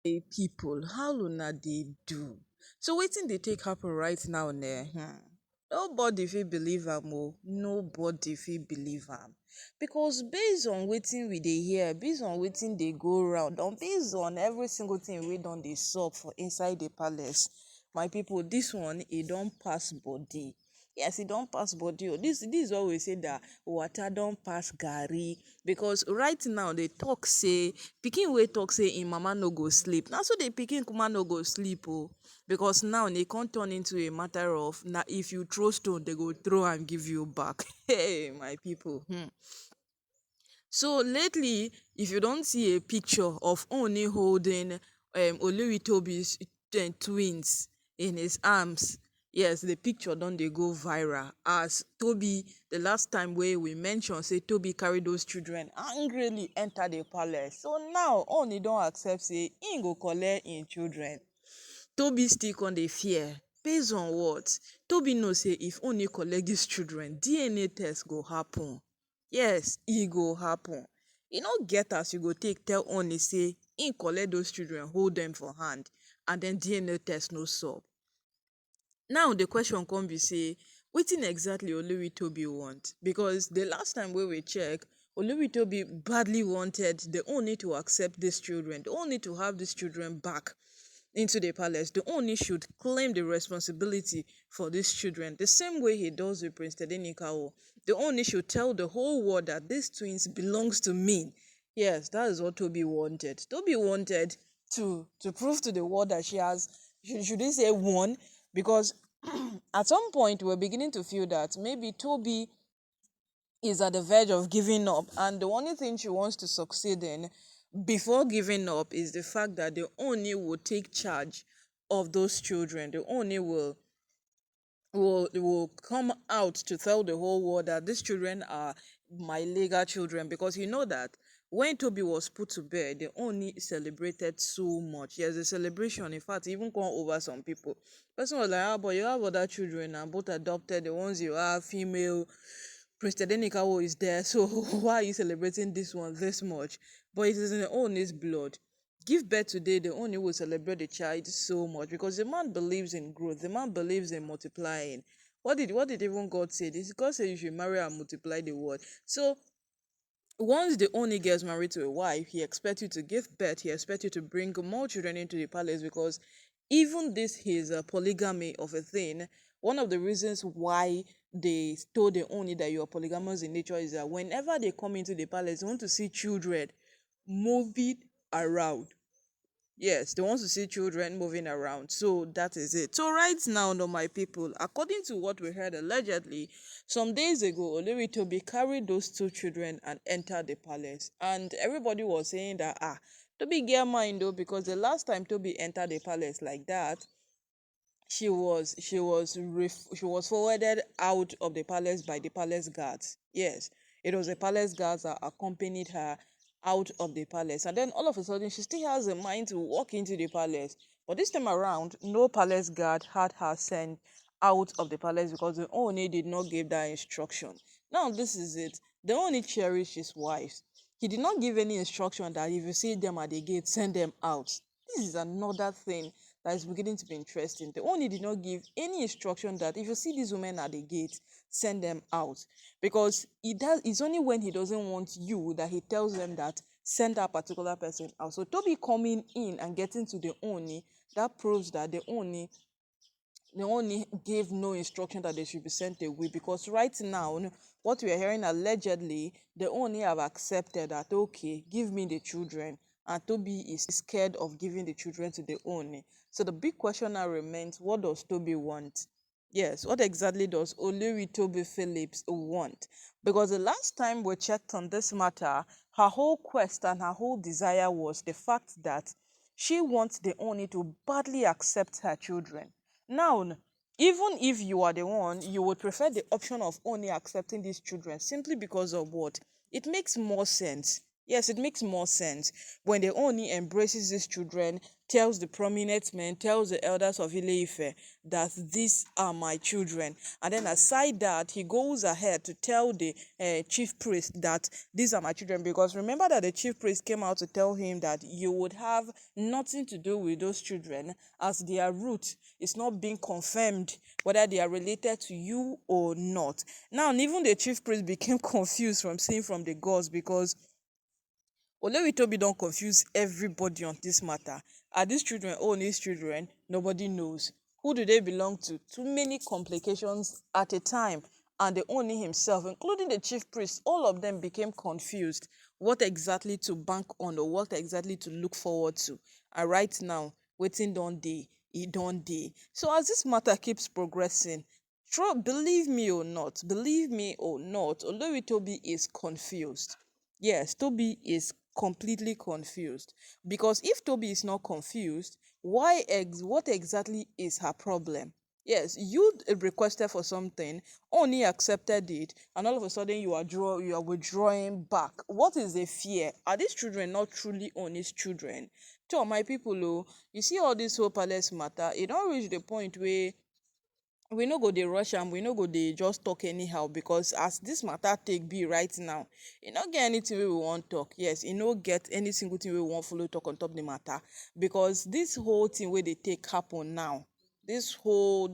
People, how una dey do? So wetin dey take happen right now nobody fit believe am o, nobody fit believe am, because based on wetin we dey hear, based on wetin dey go round, and based on every single thing wey don dey sup for inside the palace, my people, this one e don pass body. Yes, e don pass body o. This is what we say, that water don pass garri, because right now they talk say pikin wey talk say im mama no go sleep, na so the pikin kuma no go sleep o, because now e come turn into a matter of, na if you throw stone they go throw and give you back. Hey my people, so lately, if you don't see a picture of Ooni holding Oloritobi's twins in his arms, yes, the picture don dey go viral, as Toby, the last time wey we mention say Toby carry those children angrily enter the palace. So now Ooni don accept say im go collect im children. Toby still con dey fear. Based on what? Toby know say if Ooni collect these children, DNA test go happen. Yes, e go happen. E no get as you go take tell Ooni say im collect those children, hold them for hand, and then DNA test no sup. Now the question come be say, wetin exactly Oloritobi want? Because the last time wey we check, Oloritobi badly wanted the Ooni to accept these children, the Ooni to have these children back into the palace. The Ooni should claim the responsibility for these children, the same way he does with Prince Tedenikawo. The Ooni should tell the whole world that these twins belongs to me. Yes, that is what Toby wanted. Toby wanted to prove to the world that she has, should we say, won, because at some point we're beginning to feel that maybe Toby is at the verge of giving up, and the only thing she wants to succeed in before giving up is the fact that the Ooni will take charge of those children. The Ooni will come out to tell the whole world that these children are my legal children, because you know that when Toby was put to bed, the Ooni celebrated so much. Yes, the celebration, in fact, even gone over some people. Person was like, ah, but you have other children and both adopted, the ones you have, female. Prince Tedenikawo is there, so why are you celebrating this one this much? But it is in the Ooni's blood. Give birth today, the Ooni will celebrate the child so much, because the man believes in growth, the man believes in multiplying. What did even God say? This God said you should marry and multiply the world. So once the Ooni gets married to a wife, he expects you to give birth, he expects you to bring more children into the palace, because even this his polygamy of a thing, one of the reasons why they told the Ooni that you are polygamous in nature is that whenever they come into the palace, they want to see children moving around. Yes, they want to see children moving around. So that is it. So right now, no, my people, according to what we heard allegedly, some days ago, Oloritobi carried those two children and entered the palace. And everybody was saying that, Toby get mind though, because the last time Toby entered the palace like that, she was forwarded out of the palace by the palace guards. Yes, it was the palace guards that accompanied her out of the palace, and then all of a sudden she still has a mind to walk into the palace. But this time around, no palace guard had her sent out of the palace, because the Oni did not give that instruction. Now this is it. The Oni cherished his wives. He did not give any instruction that if you see them at the gate, send them out. This is another thing that is beginning to be interesting. The Oni did not give any instruction that if you see these women at the gate, send them out. Because it's only when he doesn't want you that he tells them that send that particular person out. So Toby coming in and getting to the Oni, that proves that the Oni gave no instruction that they should be sent away, because right now, what we are hearing allegedly, the Oni have accepted that, okay, give me the children, and Toby is scared of giving the children to the Oni. So the big question now remains, what does Toby want? Yes, what exactly does Olori Toby Phillips want? Because the last time we checked on this matter, her whole quest and her whole desire was the fact that she wants the Oni to badly accept her children. Now, even if you are the one, you would prefer the option of Oni accepting these children simply because of what? It makes more sense. Yes, it makes more sense when the Oni embraces these children, tells the prominent men, tells the elders of Ile-Ife that these are my children. And then aside that, he goes ahead to tell the chief priest that these are my children. Because remember that the chief priest came out to tell him that you would have nothing to do with those children as their root is not being confirmed whether they are related to you or not. Now, even the chief priest became confused from seeing from the gods because Olewitobi don't confuse everybody on this matter. Are these children Ooni's children? Nobody knows. Who do they belong to? Too many complications at a time. And the Ooni himself, including the chief priest, all of them became confused. What exactly to bank on or what exactly to look forward to. And right now, waiting don't day, it don't day. So as this matter keeps progressing, believe me or not, Olewitobi is confused. Yes, Toby is completely confused. Because if Toby is not confused, what exactly is her problem? Yes, you requested for something, only accepted it, and all of a sudden you are withdrawing back. What is the fear? Are these children not truly Oni's children? To my people, oh, you see all this whole palace matter, it don't reach the point where we no go dey rush am, we no go dey just talk anyhow, because as this matter take be right now, e no get anything wey we wan talk. Yes, e no get any single thing wey we wan follow talk on top the matter, because this whole thing wey dey take happen now, this whole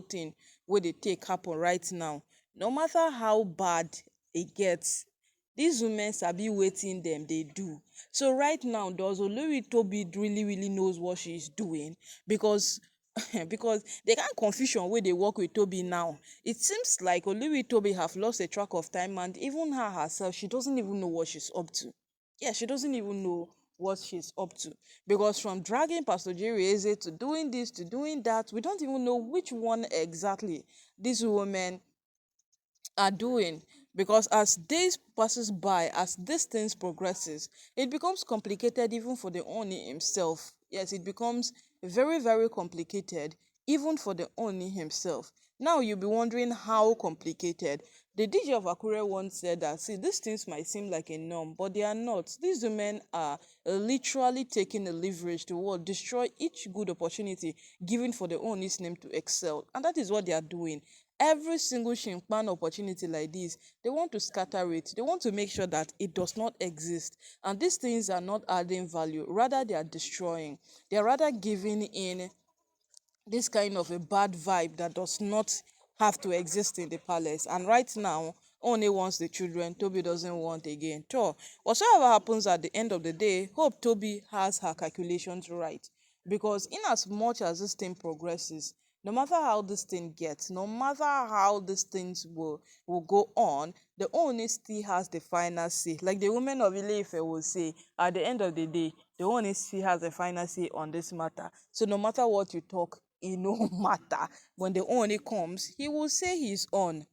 thing wey dey take happen right now, no matter how bad e get, these women sabi wetin dem dey do. So right now, does Oloritobi really knows what she is doing? Because because the kind confusion wey dey work with Toby now, it seems like Oloritobi have lost a track of time, and even her herself, she doesn't even know what she's up to. Yeah, she doesn't even know what she's up to, because from dragging Pastor Jerry Eze to doing this to doing that, we don't even know which one exactly these women are doing. Because as days passes by, as these things progresses, it becomes complicated even for the Oni himself. Yes, it becomes very complicated even for the Oni himself. Now you'll be wondering how complicated. The DJ of Akure once said that, see, these things might seem like a norm, but they are not. These women are literally taking a leverage to what destroy each good opportunity given for the Oni's name to excel, and that is what they are doing. Every single shimpan opportunity like this, they want to scatter it. They want to make sure that it does not exist. And these things are not adding value. Rather, they are destroying. They are rather giving in this kind of a bad vibe that does not have to exist in the palace. And right now, only wants the children, Toby doesn't want again. So, whatsoever happens at the end of the day, hope Toby has her calculations right. Because in as much as this thing progresses, no matter how this thing gets, no matter how these things will go on, the Oni still has the final say. Like the women of Ile-Ife will say, at the end of the day, the Oni still has the final say on this matter. So no matter what you talk, it no matter. When the Oni comes, he will say he's on.